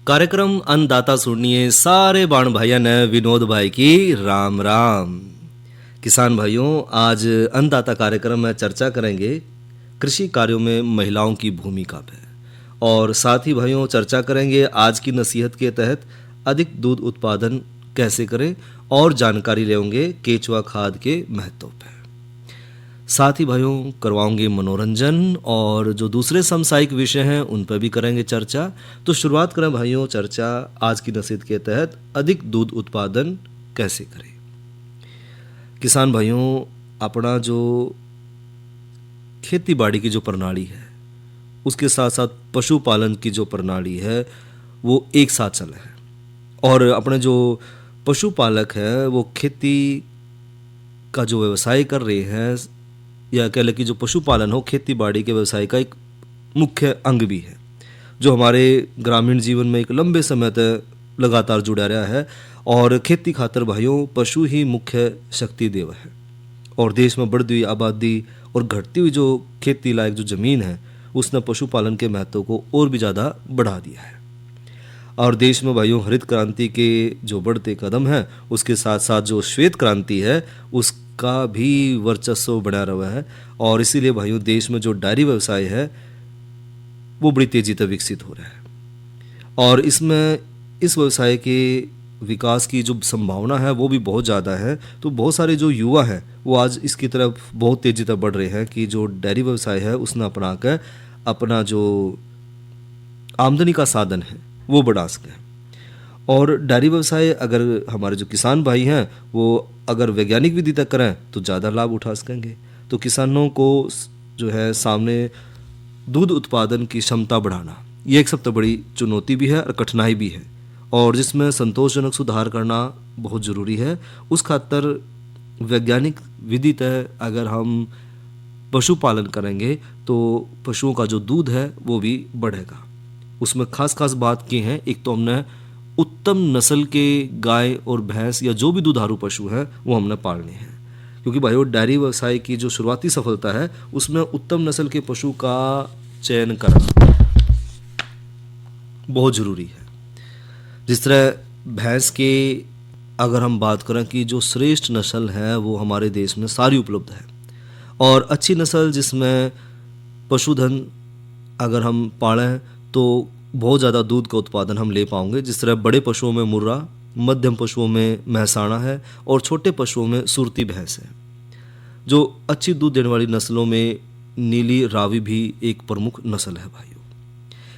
कार्यक्रम अन्नदाता सुनिए सारे बाण भाइयों ने विनोद भाई की राम राम। किसान भाइयों, आज अन्नदाता कार्यक्रम में चर्चा करेंगे कृषि कार्यों में महिलाओं की भूमिका पे, और साथ ही भाइयों चर्चा करेंगे आज की नसीहत के तहत अधिक दूध उत्पादन कैसे करें, और जानकारी लेंगे केचुआ खाद के महत्व पे। साथ ही भाइयों करवाऊंगे मनोरंजन, और जो दूसरे समसामयिक विषय हैं उन पर भी करेंगे चर्चा। तो शुरुआत करें भाइयों चर्चा आज की नसीहत के तहत अधिक दूध उत्पादन कैसे करें। किसान भाइयों, अपना जो खेती बाड़ी की जो प्रणाली है उसके साथ साथ पशुपालन की जो प्रणाली है वो एक साथ चला है, और अपने जो पशुपालक हैं वो खेती का जो व्यवसाय कर रहे हैं, या कह लें कि जो पशुपालन हो खेती बाड़ी के व्यवसाय का एक मुख्य अंग भी है, जो हमारे ग्रामीण जीवन में एक लंबे समय तक लगातार जुड़ा रहा है। और खेती खातर भाइयों पशु ही मुख्य शक्ति देव है, और देश में बढ़ती हुई आबादी और घटती हुई जो खेती लायक जो ज़मीन है उसने पशुपालन के महत्व को और भी ज़्यादा बढ़ा दिया है। और देश में भाइयों हरित क्रांति के जो बढ़ते कदम हैं उसके साथ साथ जो श्वेत क्रांति है उसका भी वर्चस्व बना रहा है, और इसीलिए भाइयों देश में जो डेयरी व्यवसाय है वो बड़ी तेज़ी से विकसित हो रहा है, और इसमें इस व्यवसाय के विकास की जो संभावना है वो भी बहुत ज़्यादा है। तो बहुत सारे जो युवा हैं वो आज इसकी तरफ बहुत तेज़ी से बढ़ रहे हैं कि जो डेयरी व्यवसाय है उसने अपना कर अपना जो आमदनी का साधन है वो बढ़ा सकें। और डेयरी व्यवसाय अगर हमारे जो किसान भाई हैं वो अगर वैज्ञानिक विधि तक करें तो ज़्यादा लाभ उठा सकेंगे। तो किसानों को जो है सामने दूध उत्पादन की क्षमता बढ़ाना ये एक सबसे बड़ी चुनौती भी है और कठिनाई भी है, और जिसमें संतोषजनक सुधार करना बहुत ज़रूरी है। उस खातर वैज्ञानिक विधि तय अगर हम पशुपालन करेंगे तो पशुओं का जो दूध है वो भी बढ़ेगा। उसमें खास बात की है, एक तो हमने उत्तम नस्ल के गाय और भैंस या जो भी दुधारू पशु हैं वो हमने पालने हैं, क्योंकि भाई वो डेयरी व्यवसाय की जो शुरुआती सफलता है उसमें उत्तम नस्ल के पशु का चयन करना बहुत ज़रूरी है। जिस तरह भैंस के अगर हम बात करें कि जो श्रेष्ठ नस्ल है वो हमारे देश में सारी उपलब्ध है, और अच्छी नस्ल जिसमें पशुधन अगर हम पालें तो बहुत ज़्यादा दूध का उत्पादन हम ले पाएंगे। जिस तरह बड़े पशुओं में मुर्रा, मध्यम पशुओं में महसाणा है, और छोटे पशुओं में सुरती भैंस है। जो अच्छी दूध देने वाली नस्लों में नीली रावी भी एक प्रमुख नस्ल है भाइयों।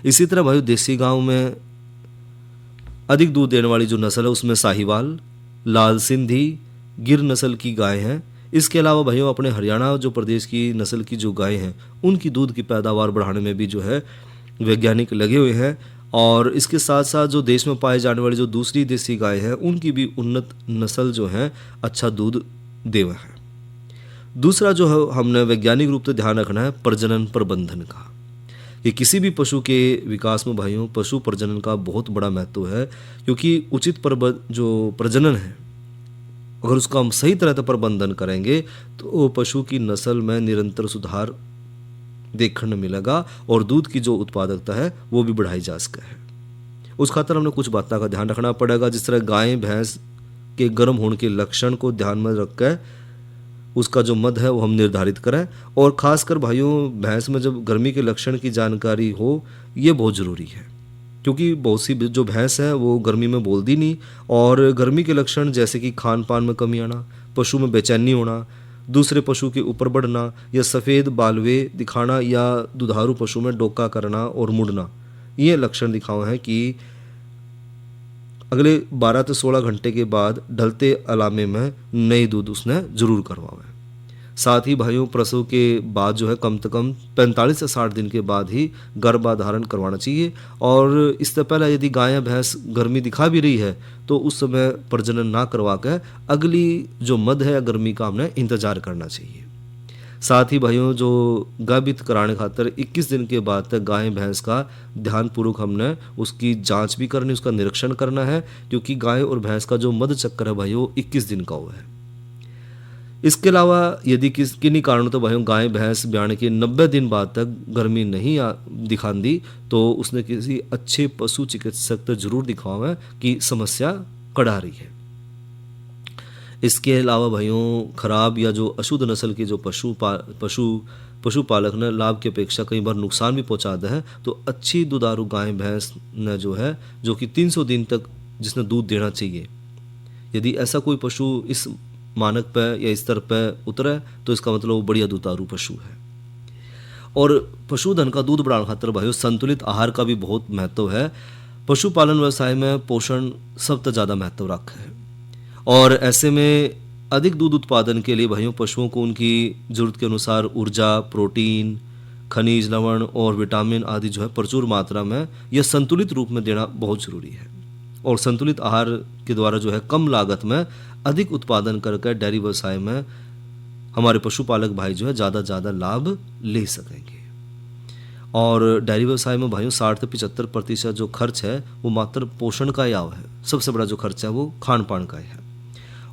इसी तरह भाइयों देसी गांव में अधिक दूध देने वाली जो नस्ल है उसमें साहिवाल, लाल सिंधी, गिर नस्ल की गाय हैं। इसके अलावा भाइयों अपने हरियाणा जो प्रदेश की नस्ल की जो गाय हैं उनकी दूध की पैदावार बढ़ाने में भी जो है वैज्ञानिक लगे हुए हैं, और इसके साथ साथ जो देश में पाए जाने वाली जो दूसरी देसी गाय हैं उनकी भी उन्नत नस्ल जो है अच्छा दूध देवा है। दूसरा जो है हमने वैज्ञानिक रूप से ध्यान रखना है प्रजनन प्रबंधन का, कि किसी भी पशु के विकास में भाइयों पशु प्रजनन का बहुत बड़ा महत्व है, क्योंकि उचित जो प्रजनन है अगर उसका हम सही तरह से प्रबंधन करेंगे तो पशु की नस्ल में निरंतर सुधार देखने मिलेगा, और दूध की जो उत्पादकता है वो भी बढ़ाई जा सके है। उस खातर हमने कुछ बातों का ध्यान रखना पड़ेगा, जिस तरह गाय भैंस के गर्म होने के लक्षण को ध्यान में रखकर उसका जो मद है वो हम निर्धारित करें। और ख़ासकर भाइयों भैंस में जब गर्मी के लक्षण की जानकारी हो ये बहुत ज़रूरी है, क्योंकि बहुत सी जो भैंस है वो गर्मी में बोलती नहीं, और गर्मी के लक्षण जैसे कि खान पान में कमी आना, पशु में बेचैनी होना, दूसरे पशु के ऊपर बढ़ना, या सफ़ेद बालवे दिखाना, या दुधारू पशु में डोका करना और मुड़ना, ये लक्षण दिखाओ हैं कि अगले 12 से 16 घंटे के बाद ढलते अलामे में नई दूध उसने ज़रूर करवावे। साथ ही भाइयों प्रसव के बाद जो है कम से कम 45 से 60 दिन के बाद ही गर्भाधारण करवाना चाहिए, और इससे पहले यदि गाय या भैंस गर्मी दिखा भी रही है तो उस समय प्रजनन ना करवा कर अगली जो मद है या गर्मी का हमने इंतज़ार करना चाहिए। साथ ही भाइयों जो गाभित कराने खातर 21 दिन के बाद तक गाय भैंस का ध्यानपूर्वक हमने उसकी जांच भी करनी, उसका निरीक्षण करना है, क्योंकि गाय और भैंस का जो मध चक्कर है भाइयों 21 दिन का हुआ है। इसके अलावा यदि किन्हीं कारणों तो भाइयों गाय भैंस ब्याने के 90 दिन बाद तक गर्मी नहीं दिखांदी तो उसने किसी अच्छे पशु चिकित्सक तक जरूर दिखावा कि समस्या कढ़ा रही है। इसके अलावा भाइयों खराब या जो अशुद्ध नस्ल के जो पशुपालक ने लाभ की अपेक्षा कई बार नुकसान भी पहुंचाते हैं। तो अच्छी दुधारू गाय भैंस ने जो है जो कि 300 दिन तक जिसने दूध देना चाहिए, यदि ऐसा कोई पशु इस मानक पे या स्तर पे उतरे तो इसका मतलब वो बढ़िया दुधारू पशु है। और पशुधन का दूध बढ़ाने खातिर भाइयों संतुलित आहार का भी बहुत महत्व है। पशुपालन व्यवसाय में पोषण सबसे ज़्यादा महत्व रखा है और ऐसे में अधिक दूध उत्पादन के लिए भाइयों पशुओं को उनकी ज़रूरत के अनुसार ऊर्जा, प्रोटीन, खनिज, लवण और विटामिन आदि जो है प्रचुर मात्रा में या संतुलित रूप में देना बहुत ज़रूरी है। और संतुलित आहार के द्वारा जो है कम लागत में अधिक उत्पादन करके डेयरी व्यवसाय में हमारे पशुपालक भाई जो है ज़्यादा लाभ ले सकेंगे। और डेयरी व्यवसाय में भाइयों 60 से 75% जो खर्च है वो मात्र पोषण का ही आव है। सबसे बड़ा जो खर्च है वो खान पान का है।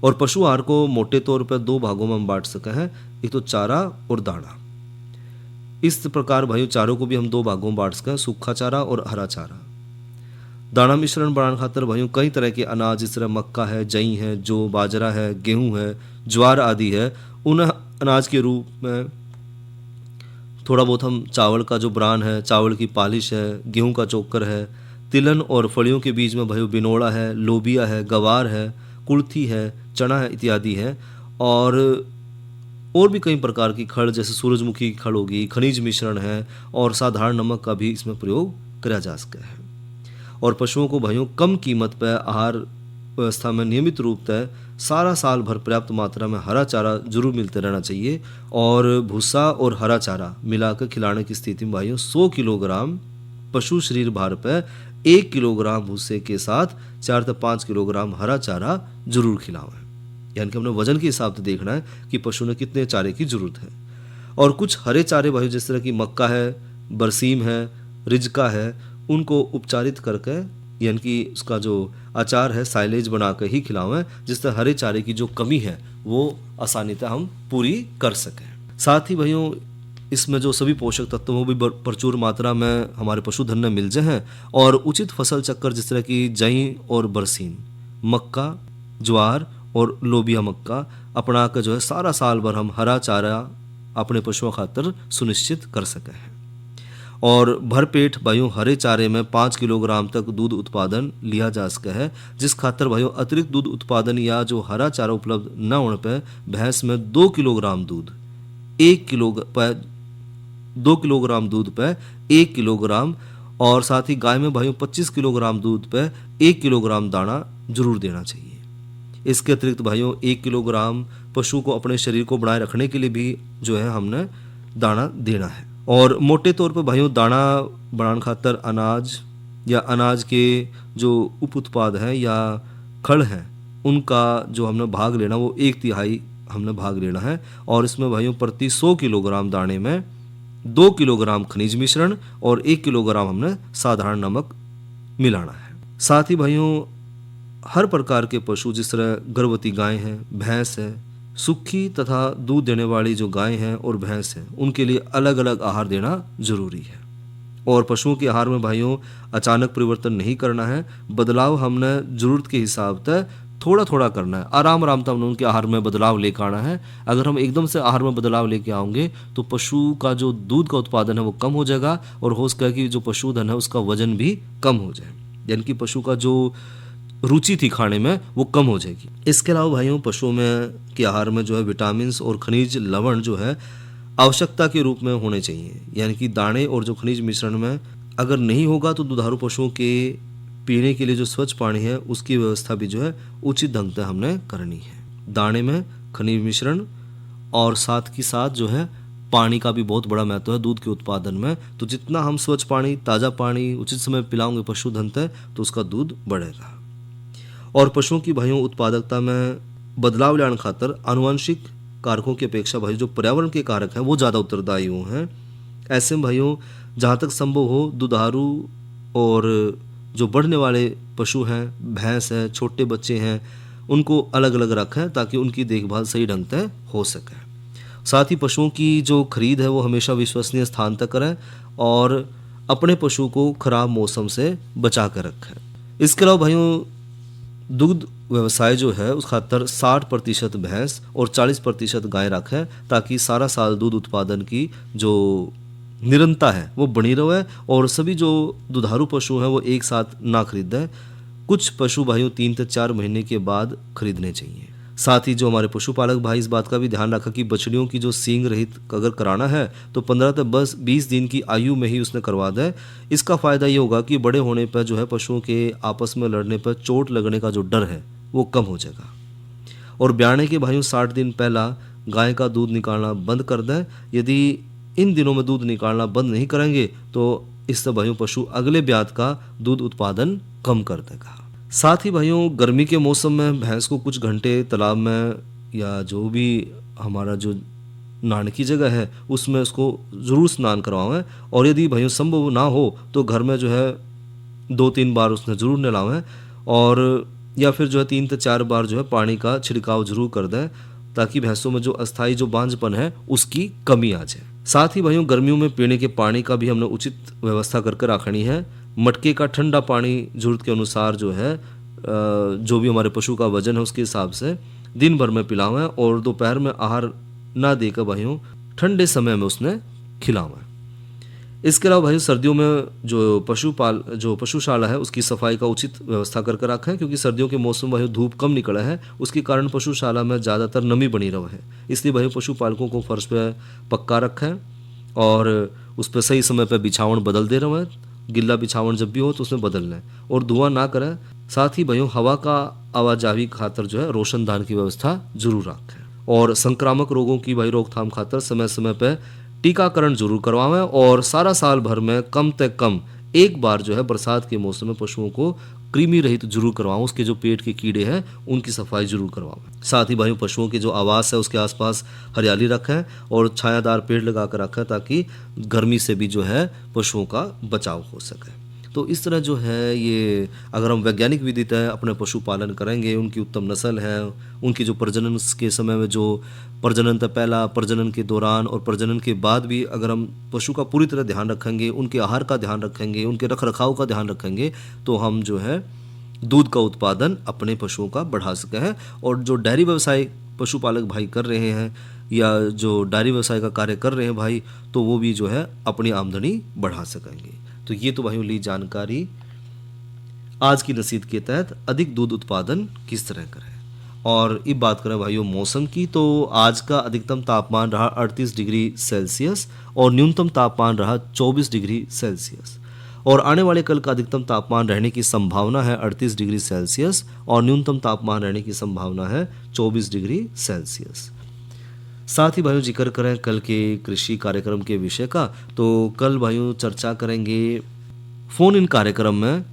और पशु आहार को मोटे तौर पर 2 भागों में हम बांट सके हैं, एक तो चारा और दाना। इस प्रकार भाइयों चारों को भी हम 2 भागों में बांट सके हैं, सूखा चारा और हरा चारा। दाना मिश्रण बनाने खातिर भाइयों कई तरह के अनाज जिस तरह मक्का है, जई है, जो बाजरा है, गेहूं है, ज्वार आदि है, उन अनाज के रूप में थोड़ा बहुत हम चावल का जो ब्रान है, चावल की पालिश है, गेहूं का चोकर है, तिलन और फलियों के बीज में भाइयों बिनोड़ा है, लोबिया है, गवार है, कुल्थी है, चना है इत्यादि है। और भी कई प्रकार की खड़ जैसे सूरजमुखी की खड़ होगी, खनिज मिश्रण है और साधारण नमक का भी इसमें प्रयोग किया जा सकता है। और पशुओं को भाइयों कम कीमत पर आहार व्यवस्था में नियमित रूप से सारा साल भर पर्याप्त मात्रा में हरा चारा जरूर मिलते रहना चाहिए। और भूसा और हरा चारा मिलाकर खिलाने की स्थिति में भाइयों 100 किलोग्राम पशु शरीर भार पर 1 किलोग्राम भूसे के साथ 4 से 5 किलोग्राम हरा चारा जरूर खिलावें। यानी कि हमने वजन के हिसाब से देखना है कि पशु ने कितने चारे की जरूरत है। और कुछ हरे चारे भाइयों जिस तरह की मक्का है, बरसीम है, रिजका है, उनको उपचारित करके यानी कि उसका जो अचार है साइलेज बना कर ही खिलावें, जिससे हरे चारे की जो कमी है वो आसानी से हम पूरी कर सकें। साथ ही भाइयों इसमें जो सभी पोषक तत्व वो भी प्रचुर मात्रा में हमारे पशुधन में मिल जाए हैं। और उचित फसल चक्कर जिस तरह की जई और बरसीम, मक्का, ज्वार और लोबिया मक्का अपना कर जो है सारा साल भर हम हरा चारा अपने पशुओं खातिर सुनिश्चित कर सके हैं। और भरपेट भाइयों हरे चारे में 5 किलोग्राम तक दूध उत्पादन लिया जा सका है, जिस खातर भाइयों अतिरिक्त दूध उत्पादन या जो हरा चारा उपलब्ध न होने पर भैंस में 2 किलोग्राम दूध 1 किलोग्राम और साथ ही गाय में भाइयों 25 किलोग्राम दूध पर 1 किलोग्राम दाना जरूर देना चाहिए। इसके अतिरिक्त भाइयों 1 किलोग्राम पशु को अपने शरीर को बनाए रखने के लिए भी जो है हमने दाना देना है। और मोटे तौर पर भाइयों दाना बनाने खातर अनाज या अनाज के जो उप उत्पाद हैं या खड़ हैं उनका जो हमने भाग लेना वो 1/3 हमने भाग लेना है। और इसमें भाइयों प्रति 100 किलोग्राम दाने में 2 किलोग्राम खनिज मिश्रण और 1 किलोग्राम हमने साधारण नमक मिलाना है। साथ ही भाइयों हर प्रकार के पशु जिस तरह गर्भवती गाय है, भैंस है, सूखी तथा दूध देने वाली जो गाय हैं और भैंस हैं उनके लिए अलग अलग आहार देना जरूरी है। और पशुओं के आहार में भाइयों अचानक परिवर्तन नहीं करना है, बदलाव हमने जरूरत के हिसाब से थोड़ा थोड़ा करना है। आराम आराम से हमने उनके आहार में बदलाव लेकर आना है। अगर हम एकदम से आहार में बदलाव लेके आओगे तो पशु का जो दूध का उत्पादन है वो कम हो जाएगा और हो सके कि जो पशुधन है उसका वजन भी कम हो जाए, यानी कि पशु का जो रुचि थी खाने में वो कम हो जाएगी। इसके अलावा भाइयों पशुओं में के आहार में जो है विटामिन और खनिज लवण जो है आवश्यकता के रूप में होने चाहिए, यानी कि दाने और जो खनिज मिश्रण में अगर नहीं होगा तो दुधारू पशुओं के पीने के लिए जो स्वच्छ पानी है उसकी व्यवस्था भी जो है उचित ढंग से हमने करनी है। दाने में खनिज मिश्रण और साथ ही साथ जो है पानी का भी बहुत बड़ा महत्व है दूध के उत्पादन में। तो जितना हम स्वच्छ पानी, ताज़ा पानी उचित समय पिलाओगे पशुधन तक तो उसका दूध बढ़ेगा। और पशुओं की भाइयों उत्पादकता में बदलाव लाने खातर आनुवंशिक कारकों की अपेक्षा भाई जो पर्यावरण के कारक हैं वो ज़्यादा उत्तरदायी हैं। ऐसे में भाइयों जहाँ तक संभव हो दुधारू और जो बढ़ने वाले पशु हैं, भैंस है, छोटे बच्चे हैं, उनको अलग अलग रखें ताकि उनकी देखभाल सही ढंग से हो सके। साथ ही पशुओं की जो खरीद है वो हमेशा विश्वसनीय स्थान तक करें और अपने पशु को खराब मौसम से बचा कर रखें। इसके अलावा भाइयों, दुग्ध व्यवसाय जो है उस खातर 60% भैंस और 40% गाय रखें ताकि सारा साल दूध उत्पादन की जो निरंतरता है वो बनी रहे और सभी जो दुधारू पशु हैं वो एक साथ ना खरीदें। कुछ पशु भाइयों 3 से 4 महीने के बाद खरीदने चाहिए। साथ ही जो हमारे पशुपालक भाई इस बात का भी ध्यान रखा कि बछड़ियों की जो सींग रहित अगर कराना है तो 15 से 20 दिन की आयु में ही उसने करवा दे। इसका फ़ायदा ये होगा कि बड़े होने पर जो है पशुओं के आपस में लड़ने पर चोट लगने का जो डर है वो कम हो जाएगा। और ब्याने के भाइयों 60 दिन पहला गाय का दूध निकालना बंद कर दें। यदि इन दिनों में दूध निकालना बंद नहीं करेंगे तो इससे भाइयों पशु अगले ब्यात का दूध उत्पादन कम कर देगा। साथ ही भाइयों, गर्मी के मौसम में भैंस को कुछ घंटे तालाब में या जो भी हमारा जो नहाने की जगह है उसमें उसको ज़रूर स्नान करवाएं। और यदि भाइयों संभव ना हो तो घर में जो है 2-3 बार उसने ज़रूर नहलाएं और या फिर जो है 3 से 4 बार जो है पानी का छिड़काव जरूर कर दें ताकि भैंसों में जो अस्थायी जो बांझपन है उसकी कमी आ जाए। साथ ही भाइयों, गर्मियों में पीने के पानी का भी हमने उचित व्यवस्था करके रखनी है। मटके का ठंडा पानी ज़रूरत के अनुसार जो है जो भी हमारे पशु का वजन है उसके हिसाब से दिन भर में पिलावें और दोपहर में आहार ना देकर भाइयों ठंडे समय में उसने खिलावें। इसके अलावा भाई सर्दियों में जो पशुशाला है उसकी सफाई का उचित व्यवस्था करके रखें क्योंकि सर्दियों के मौसम में धूप कम निकला है उसके कारण पशुशाला में ज़्यादातर नमी बनी रही है। इसलिए भाई पशुपालकों को फर्श पे पक्का रखें और उस पर सही समय पर बिछावन बदल दे रहे हैं। गिल्ला बिछावन जब भी हो तो उसमें बदल लें और धुआं ना करें। साथ ही भाइयों, हवा का आवाजाही खातर जो है रोशनदान की व्यवस्था जरूर रखें और संक्रामक रोगों की भाई रोकथाम खातर समय समय पर टीकाकरण जरूर करवाएं और सारा साल भर में कम से कम एक बार जो है बरसात के मौसम में पशुओं को कृमि रहित जरूर करवाएं। उसके जो पेट के कीड़े हैं उनकी सफाई जरूर करवाएं। साथ ही भाइयों, पशुओं के जो आवास है उसके आसपास हरियाली रखें और छायादार पेड़ लगा कर रखें ताकि गर्मी से भी जो है पशुओं का बचाव हो सके। तो इस तरह जो है ये अगर हम वैज्ञानिक विधि तय अपने पशुपालन करेंगे, उनकी उत्तम नस्ल है, उनकी जो प्रजनन के समय में जो प्रजनन से पहला, प्रजनन के दौरान और प्रजनन के बाद भी अगर हम पशु का पूरी तरह ध्यान रखेंगे, उनके आहार का ध्यान रखेंगे, उनके रख रखाव का ध्यान रखेंगे तो हम जो है दूध का उत्पादन अपने पशुओं का बढ़ा सके हैं। और जो डेयरी व्यवसाय पशुपालक भाई कर रहे हैं या जो डेयरी व्यवसाय का कार्य कर रहे हैं भाई, तो वो भी जो है अपनी आमदनी बढ़ा सकेंगे। तो ये तो भाइयों ली जानकारी आज की नसीहत के तहत अधिक दूध उत्पादन किस तरह करें। और अब बात करें भाइयों मौसम की, तो आज का अधिकतम तापमान रहा 38 डिग्री सेल्सियस और न्यूनतम तापमान रहा 24 डिग्री सेल्सियस। और आने वाले कल का अधिकतम तापमान रहने की संभावना है 38 डिग्री सेल्सियस और न्यूनतम तापमान रहने की संभावना है 24 डिग्री सेल्सियस। साथ ही भाइयों जिक्र करें कल के कृषि कार्यक्रम के विषय का, तो कल भाइयों चर्चा करेंगे फोन इन कार्यक्रम में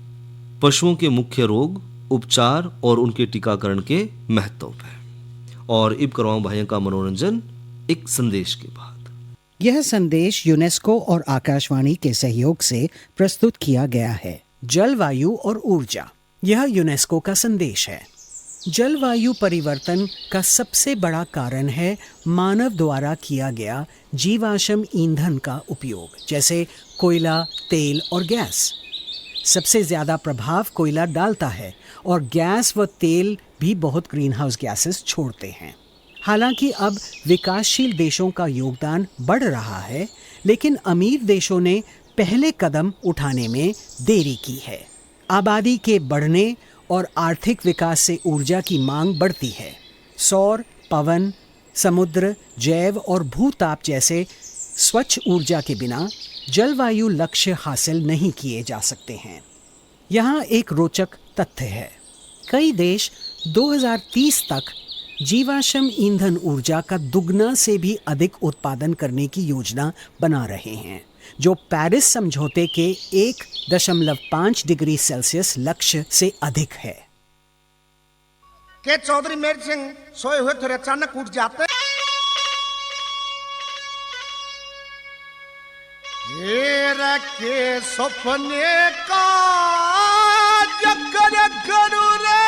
पशुओं के मुख्य रोग, उपचार और उनके टीकाकरण के महत्व पर। और अब करवाऊं भाइयों का मनोरंजन एक संदेश के बाद। यह संदेश यूनेस्को और आकाशवाणी के सहयोग से प्रस्तुत किया गया है। जलवायु और ऊर्जा, यह यूनेस्को का संदेश है। जलवायु परिवर्तन का सबसे बड़ा कारण है मानव द्वारा किया गया जीवाश्म ईंधन का उपयोग, जैसे कोयला, तेल और गैस। सबसे ज़्यादा प्रभाव कोयला डालता है और गैस व तेल भी बहुत ग्रीनहाउस गैसेस छोड़ते हैं। हालांकि अब विकासशील देशों का योगदान बढ़ रहा है, लेकिन अमीर देशों ने पहले कदम उठाने में देरी की है। आबादी के बढ़ने और आर्थिक विकास से ऊर्जा की मांग बढ़ती है। सौर, पवन, समुद्र, जैव और भूताप जैसे स्वच्छ ऊर्जा के बिना जलवायु लक्ष्य हासिल नहीं किए जा सकते हैं। यहाँ एक रोचक तथ्य है। कई देश 2030 तक जीवाश्म ईंधन ऊर्जा का दुगना से भी अधिक उत्पादन करने की योजना बना रहे हैं, जो पेरिस समझौते के 1.5 डिग्री सेल्सियस लक्ष्य से अधिक है। के चौधरी मेर सिंह सोए हुए थोड़े अचानक उठ जाते। के सपने का जकर करू रे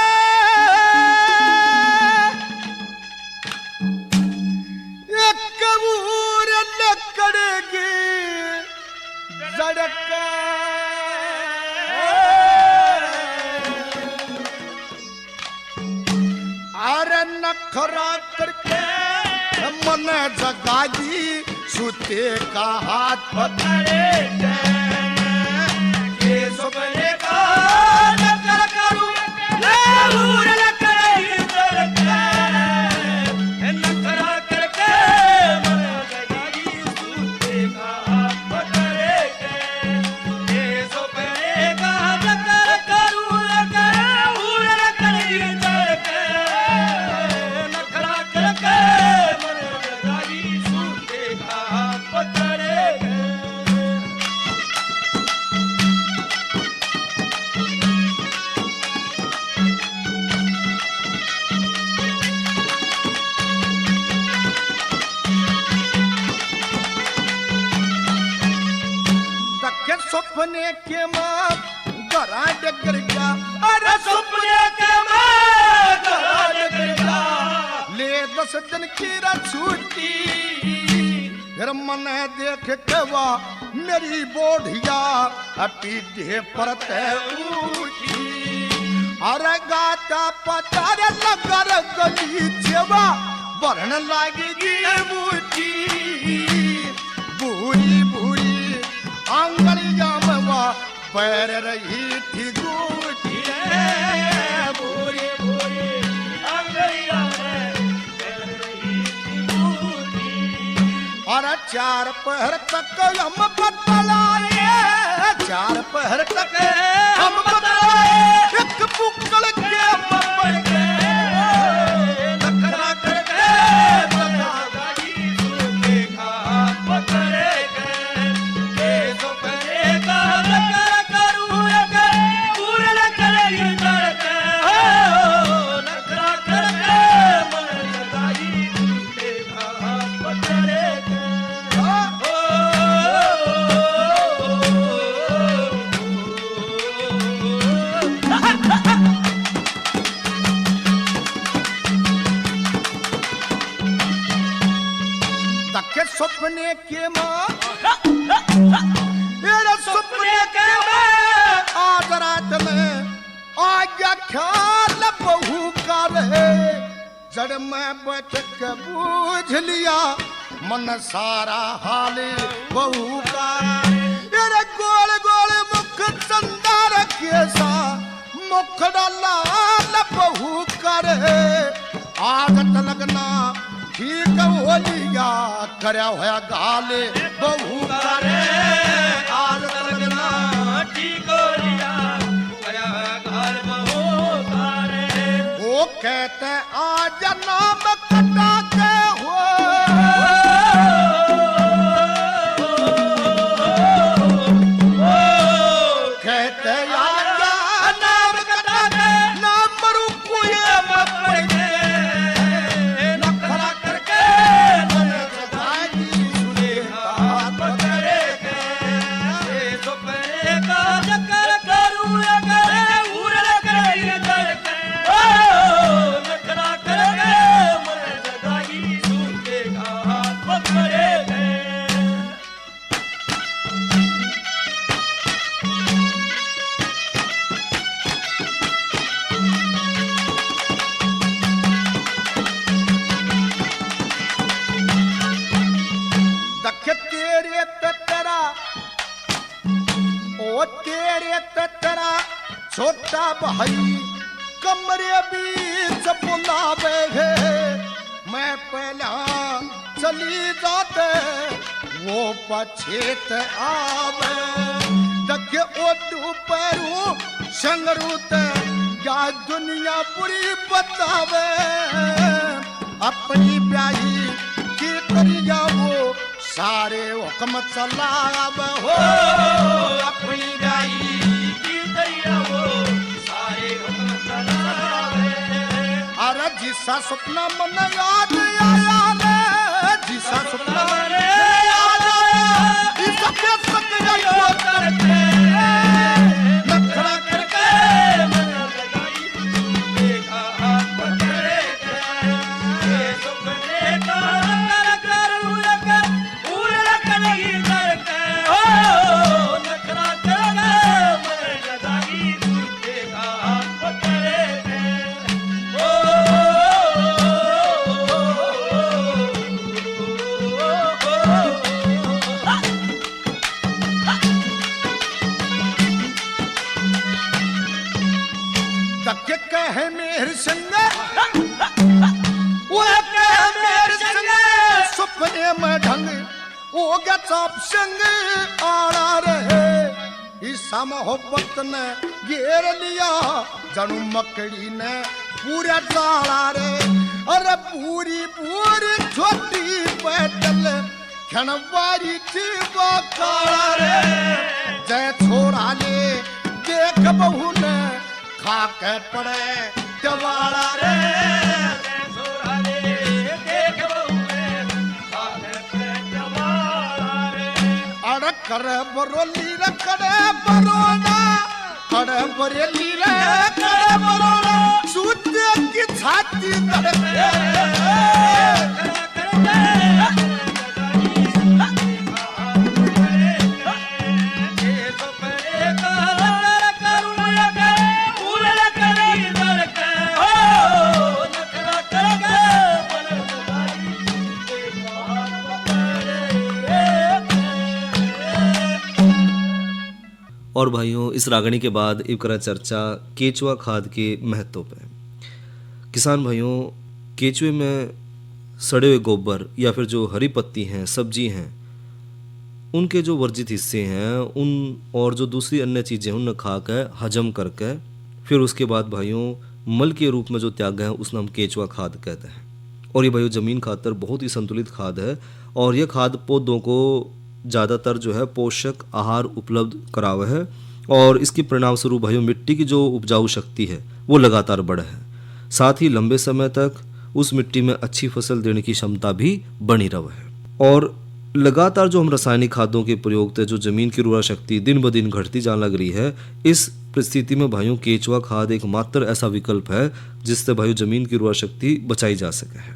नखरा करके मन जगाजी सूते का हाथ पकड़े के सुपने का नखर करूं लाहौर लकड़ी करके नखरा करके मन जगाजी सूते का हाथ पकड़े के सुपने का नखर करूं लाहौर लकड़ी करके नखरा करके मन जगाजी सूते का हाथ पकड़े तके सपने के मां गरा डगर गया अरे सपने के मां गरा डगर गया ले 10 दिन की छुट्टी फिर मन देख के वा मेरी बोढ़िया पीढ़े पर उठी अरे गाता पतार लगर गली जेवा बरन लागी बूटी बूरी बूरी आंगलिया में वा पैर रही थी गुटी बूरी बूरी आंगलिया में पैर रही थी गुटी और 4 पहर तक हम बतलाए 4 पहर तक हम बतलाए एक बुक्कल के पपड़ के नखरा करके बता गाड़ी सूते का हाथ पकड़े के सुपने का नखरा करूं अगर पूरे लकड़ी करके नखरा करके मन जगाई सूते का हाथ पकड़े तके सपने के मां मेरे सपने के मां आज रात में आज्ञा ख्याल बहू का रहे जड़ में बैठ के बूझ लिया मन सारा हाल बहू का मेरे गोल गोल मुख चंदार केसा मुखड़ा लाल बहू का रहे आदत लगना ठीक हो लिया करया होया गाले बहू करे आदत लगना ठीक हो लिया करया होया गाल बहू करे वो कहते आज नाम कटा के हो कहते आज नाम कटा के नाम मरू कोई मत पड़ के नखरा करके मन जगाई सूते का हाथ पकड़े के सुपने का नखर करूं अगर उड़ लकड़ी करके नखरा करके मन जगाई सूते का हाथ पकड़े के दख तेरे ततरा ओ तेरे ततरा छोटा भाई कमरे बीच बुलावे है मैं पहला चली जाते वो पछेत आवे दख ओटू पैरू संगरूत क्या दुनिया बुरी बतावे अपनी ब्याही की करिया वो सारे हुक्म चलाव हो अपनी गाई की करिया वो सारे हुक्म चलावे अरे जिसा सपना मन याद आया ने जिसा सपना मन याद आया इस सपने सपने करके नखरा करके मन जगाई सूते का हाथ पकड़े के सुपने का नखरा करूं अगर पूरे लकड़ी करके नखरा करके मन जगाई सूते का हाथ पकड़े के तक कहे मेर संग वो कहे मेर संग सुपने में ढंग वो गया चाप संग आड़ा रहे ईसा मोहब्बत ने घेर लिया जनू मकड़ी ने पूरा जाड़ा रे अरे पूरी पूरी छोटी पैदल खनवारी जीवा काड़ा रे जय छोरा ले देख बहू ने खा के पड़े दवाड़ा रे जय छोरा ले देख बहू ने खा के पड़े दवाड़ा रे अड़ कर बरोली रे करे बरोना करे बरेली रे करे बरोना सूते की छाती धड़के और भाइयों, इस रागणी के बाद एक करा चर्चा केचुआ खाद के महत्व पे। किसान भाइयों, केचुए में सड़े हुए गोबर या फिर जो हरी पत्ती हैं, सब्जी हैं, उनके जो वर्जित हिस्से हैं उन और जो दूसरी अन्य चीज़ें हैं उन्हें खा कर हजम करके फिर उसके बाद भाइयों मल के रूप में जो त्याग है उसमें हम केचुआ खाद कहते हैं। और ये भाइयों ज़मीन खातर बहुत ही संतुलित खाद है और यह खाद पौधों को ज़्यादातर जो है पोषक आहार उपलब्ध करावा है और इसके परिणाम स्वरूप भाइयों मिट्टी की जो उपजाऊ शक्ति है वो लगातार बढ़े है। साथ ही लंबे समय तक उस मिट्टी में अच्छी फसल देने की क्षमता भी बनी रहे है। और लगातार जो हम रासायनिक खादों के प्रयोग से जो जमीन की उर्वरा शक्ति दिन ब दिन घटती जाने लग रही है, इस परिस्थिति में भाइयों केचुआ खाद एकमात्र ऐसा विकल्प है जिससे भाइयों जमीन की उर्वरा शक्ति बचाई जा सके है।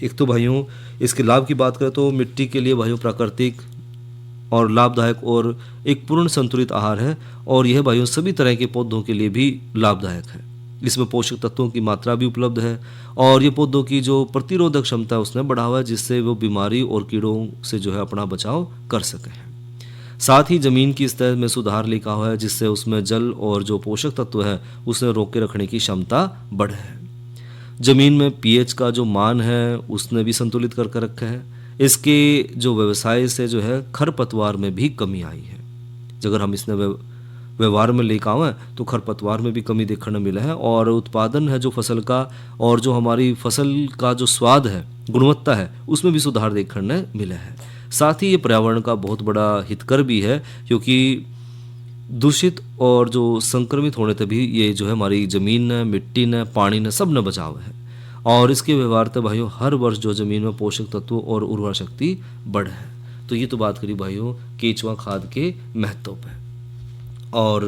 एक तो भाइयों इसके लाभ की बात करें तो मिट्टी के लिए भाइयों प्राकृतिक और लाभदायक और एक पूर्ण संतुलित आहार है और यह भाइयों सभी तरह के पौधों के लिए भी लाभदायक है। इसमें पोषक तत्वों की मात्रा भी उपलब्ध है और ये पौधों की जो प्रतिरोधक क्षमता है उसने बढ़ावा है जिससे वो बीमारी और कीड़ों से जो है अपना बचाव कर सके हैं। साथ ही ज़मीन की स्तर में सुधार लेकर हुआ है जिससे उसमें जल और जो पोषक तत्व है उसे रोक के रखने की क्षमता बढ़े है। ज़मीन में पीएच का जो मान है उसने भी संतुलित करके रखा है। इसके जो व्यवसाय से जो है खरपतवार में भी कमी आई है। अगर हम इसने व्यवहार में लेकर आए तो खरपतवार में भी कमी देखने मिला है और उत्पादन है जो फसल का और जो हमारी फसल का जो स्वाद है, गुणवत्ता है, उसमें भी सुधार देखने मिला है। साथ ही ये पर्यावरण का बहुत बड़ा हितकर भी है क्योंकि दूषित और जो संक्रमित होने से भी ये जो है हमारी ज़मीन ने, मिट्टी ने, पानी ने, सब ने बचाव है और इसके व्यवहार से भाइयों हर वर्ष जो ज़मीन में पोषक तत्वों और उर्वरा शक्ति बढ़े है। तो ये तो बात करी भाइयों केचुआ खाद के महत्व पे। और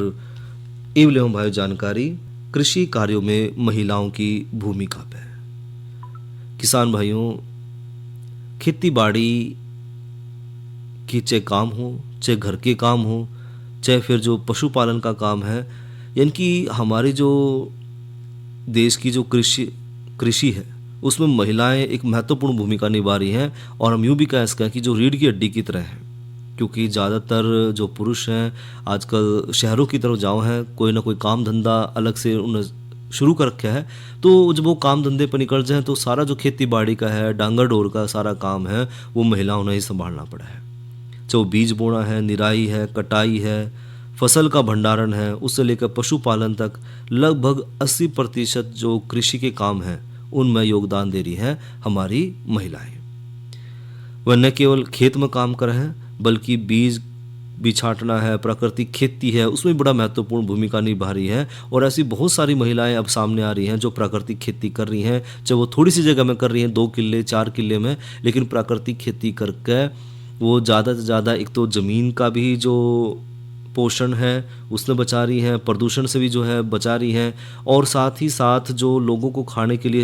एवं ले भाइयों जानकारी कृषि कार्यों में महिलाओं की भूमिका पे। किसान भाइयों, खेती बाड़ी की चाहे काम हो, चाहे घर के काम हो, चाहे फिर जो पशुपालन का काम है, यानी कि हमारी जो देश की जो कृषि है उसमें महिलाएं एक महत्वपूर्ण भूमिका निभा रही हैं और हम यूँ भी कह सकते हैं कि जो रीढ़ की हड्डी की तरह हैं क्योंकि ज़्यादातर जो पुरुष हैं आजकल शहरों की तरफ जाओ हैं, कोई ना कोई काम धंधा अलग से उन्हें शुरू कर रखा है। तो जब वो काम धंधे पर निकल जाएँ तो सारा जो खेती बाड़ी का है, डांगर डोर का सारा काम है वो महिलाओं ने ही संभालना पड़ा है। चाहे बीज बोना है, निराई है, कटाई है, फसल का भंडारण है, उससे लेकर पशुपालन तक लगभग 80% जो कृषि के काम हैं उनमें योगदान दे रही हैं हमारी महिलाएं। वह न केवल खेत में काम कर रहे हैं बल्कि बीज भी छांटना है, प्राकृतिक खेती है, उसमें बड़ा महत्वपूर्ण भूमिका निभा रही है। और ऐसी बहुत सारी महिलाएं अब सामने आ रही हैं जो प्राकृतिक खेती कर रही हैं, चाहे वो थोड़ी सी जगह में कर रही हैं, 2 किले 4 किले में, लेकिन प्राकृतिक खेती करके वो ज़्यादा से ज़्यादा एक तो ज़मीन का भी जो पोषण है उसने बचा रही हैं, प्रदूषण से भी जो है बचा रही हैं और साथ ही साथ जो लोगों को खाने के लिए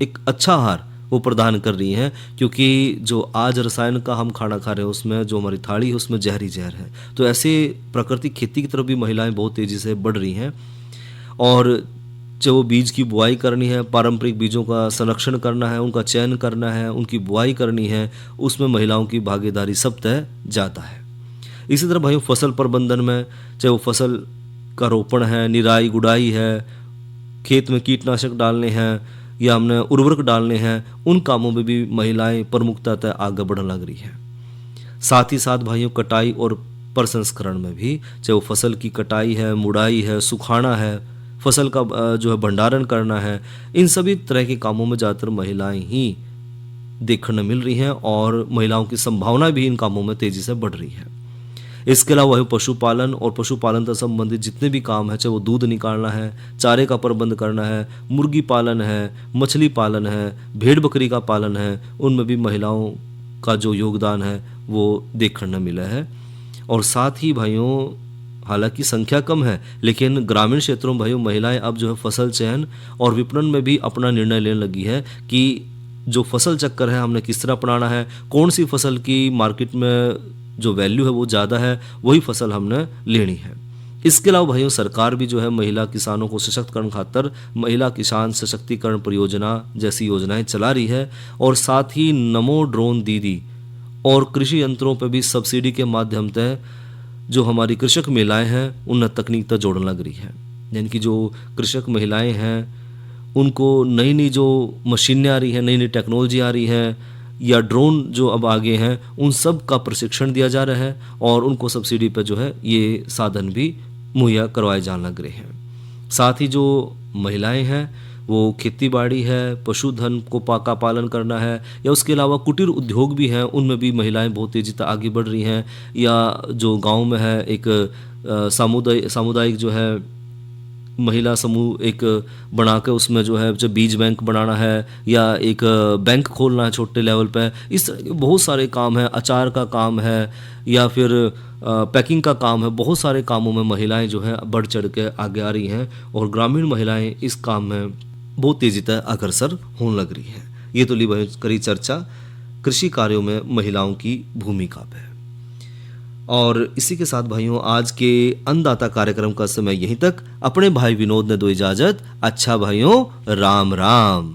एक अच्छा आहार वो प्रदान कर रही हैं क्योंकि जो आज रसायन का हम खाना खा रहे हैं उसमें जो हमारी थाली है उसमें जहरी जहर है। तो ऐसे प्राकृतिक खेती की तरफ भी महिलाएं बहुत तेज़ी से बढ़ रही हैं और चाहे वो बीज की बुआई करनी है, पारंपरिक बीजों का संरक्षण करना है, उनका चयन करना है, उनकी बुआई करनी है, उसमें महिलाओं की भागीदारी सब तय जाता है। इसी तरह भाइयों फसल प्रबंधन में चाहे वो फसल का रोपण है, निराई गुड़ाई है, खेत में कीटनाशक डालने हैं या हमने उर्वरक डालने हैं, उन कामों में भी महिलाएं प्रमुखता आगे बढ़ने लग रही हैं। साथ ही साथ भाइयों कटाई और प्रसंस्करण में भी, चाहे वो फसल की कटाई है, मुड़ाई है, सुखाना है, फसल का जो है भंडारण करना है, इन सभी तरह के कामों में ज़्यादातर महिलाएं ही देखने मिल रही हैं और महिलाओं की संभावना भी इन कामों में तेज़ी से बढ़ रही है। इसके अलावा पशुपालन और पशुपालन से संबंधित जितने भी काम है, चाहे वो दूध निकालना है, चारे का प्रबंध करना है, मुर्गी पालन है, मछली पालन है, भेड़ बकरी का पालन है, उनमें भी महिलाओं का जो योगदान है वो देखने मिला है। और साथ ही भाइयों, हालांकि संख्या कम है, लेकिन ग्रामीण क्षेत्रों में भाइयों महिलाएं अब जो है फसल चयन और विपणन में भी अपना निर्णय लेने लगी है कि जो फसल चक्कर है हमने किस तरह अपनाना है, कौन सी फसल की मार्केट में जो वैल्यू है वो ज़्यादा है, वही फसल हमने लेनी है। इसके अलावा भाइयों सरकार भी जो है महिला किसानों को सशक्त करने खातर महिला किसान सशक्तिकरण परियोजना जैसी योजनाएं चला रही है और साथ ही नमो ड्रोन दीदी और कृषि यंत्रों पर भी सब्सिडी के माध्यम से जो हमारी कृषक महिलाएं हैं उन्नत तकनीक तक जोड़ने लग रही है। यानी कि जो कृषक महिलाएं हैं उनको नई नई जो मशीनें आ रही हैं, नई नई टेक्नोलॉजी आ रही है या ड्रोन जो अब आगे हैं, उन सब का प्रशिक्षण दिया जा रहा है और उनको सब्सिडी पर जो है ये साधन भी मुहैया करवाए जाने लग रहे हैं। साथ ही जो महिलाएं हैं वो खेती बाड़ी है, पशुधन को का पालन करना है या उसके अलावा कुटीर उद्योग भी हैं, उनमें भी महिलाएं बहुत तेज़ी से आगे बढ़ रही हैं। या जो गांव में है एक सामुदायिक जो है महिला समूह एक बना के उसमें जो है जो बीज बैंक बनाना है या एक बैंक खोलना है छोटे लेवल पे, इस तरह के बहुत सारे काम हैं। अचार का काम है या फिर पैकिंग का काम है, बहुत सारे कामों में महिलाएं जो है बढ़ चढ़ के आगे आ रही हैं और ग्रामीण महिलाएं इस काम में बहुत तेज़ी से अग्रसर होने लग रही हैं। ये तो ली करी चर्चा कृषि कार्यों में महिलाओं की भूमिका पे। और इसी के साथ भाइयों आज के अन्नदाता कार्यक्रम का समय यहीं तक। अपने भाई विनोद ने दो इजाज़त। अच्छा भाइयों, राम राम।